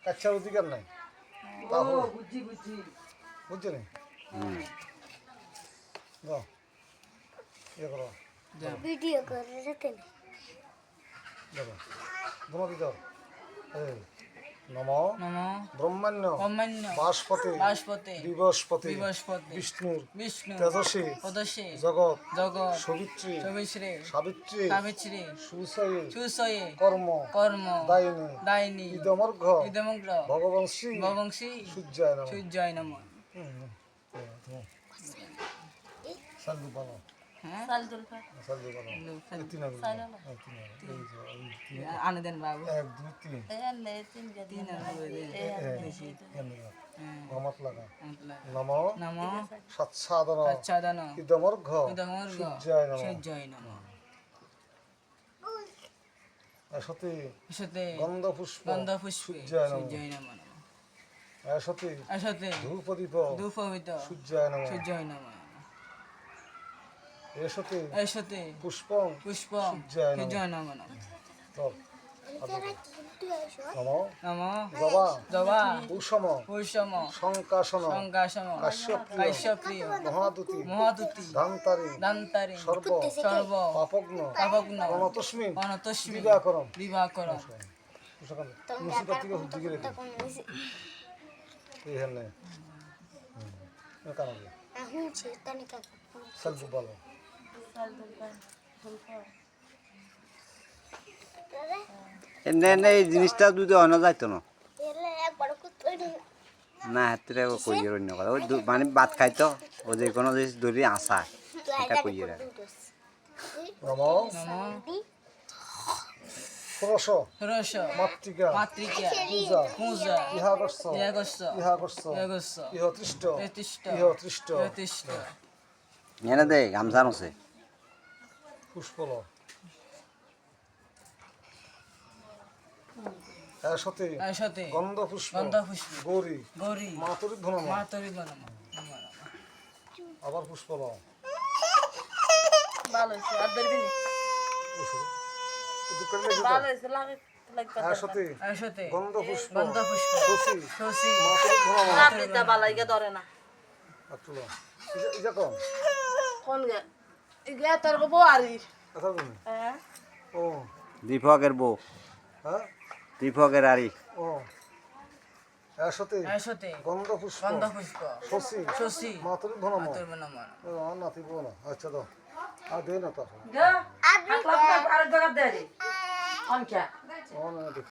কাচ্চার অধিকার নাই বুঝছো নি যাও ইয়ে করো ভিডিও করে রেখে দেখো তোমাকে যাও এই নম নম ব্রহ্মাণ্য ব্রহ্মাণ্য বাসপতি বাসপতি বিবস্পতি বিবস্পতি বিষ্ণুর বিষ্ণু তেজস্বী পদস্যে জগৎ জগৎ সবিত্রী সবিশ্রে সাবিত্রী সাবিত্রী সুসয়ে সুসয়ে কর্ম কর্ম দায়িনী দায়িনী ইদমর্ঘ ইদমগ্র ভগবান শ্রী ভবংশী সূর্যায় নম সূর্যায় নমঃ সালু বানো হ্যাঁ সালু বানো সালু। তিন আগুন আনে দেন বাবু এক দুই তিন তিন গমত লাগা নম নম সৎসাধন সচ্চাদন ইদমর্ঘ ইদমর্ঘ সূর্যায় নম সূর্যায় নমঃ সতী সতে গন্ধপুষ্প গন্ধ পুষ্পে সূর্যায় নম সূর্যায় নমঃ সতী আসতে ধূপদীপ ধূপবিত সূর্যায় নম সূর্যায় নমঃ সতী এসতে পুষ্প পুষ্প সূর্যায় নমঃ সূর্যায় নমঃ তব নম নম জবা জবা কুসম পুষ্যম সংকাশন সংকাশম কাশ্যপ্রিয় কাশ্যপ্রিয় মহাদুতি মহাদুতি ধান্তারি দান্তারি সর্ব সর্ব পাপগ্ন পাপগ্ন প্রণতস্মিন অনতস্মি বিবাকরম বিবাকর মুসিবত থেকে হুদ্দিকে রেখে এই হেলে কারণ হুঁছে তনিকা সালবু বলো এনে এই জিনিসটা যদি অন্য যাইতো না এলে একবার কুত্তই না হাতে কই অন্য কথা ওই মানে ভাত খাইতো ও যে কোনো জিনিস ধরি আসা এটা কই নম নম ষোড়শ রস মাতৃকা মাতৃকা পূজা পূজা ইহাগস্য ইয়াগস্য ইহাগস্য ইয়াগস্য ইহতৃষ্ট এতিষ্ঠ ইহতৃষ্ট এতিষ্ঠ এনে দে গামছা নছে পুষ্পল সতী আসতে গন্ধ পুষ্প গন্ধ পুষ্প গৌরী গৌরী মাতুরি ধনম মাতরি বনম আবার পুষ্পল ভালো হয়েছে আর ধরবি না ভালো হয়েছে সতী আসতে গন্ধ পুষ্প গন্ধ পুষ্প শশী শশী মাতুরি ধনম আপনি তা বালাইকে ধরে না আতুল ইজা কম কোন গে ইগে তোর গো আরি কথা তুমি হ্যাঁ ও দীপকের বউ হ্যাঁ দীপকের আরি ও সতী আসতে গন্ধ পুষ্প গন্ধ পুষ্প শশী শশী মাতুরি ধনম মাতরি বনম নাতি বো না আচ্ছা দাও আর দে না তো গে আর জায়গা দে রে অনকা ও না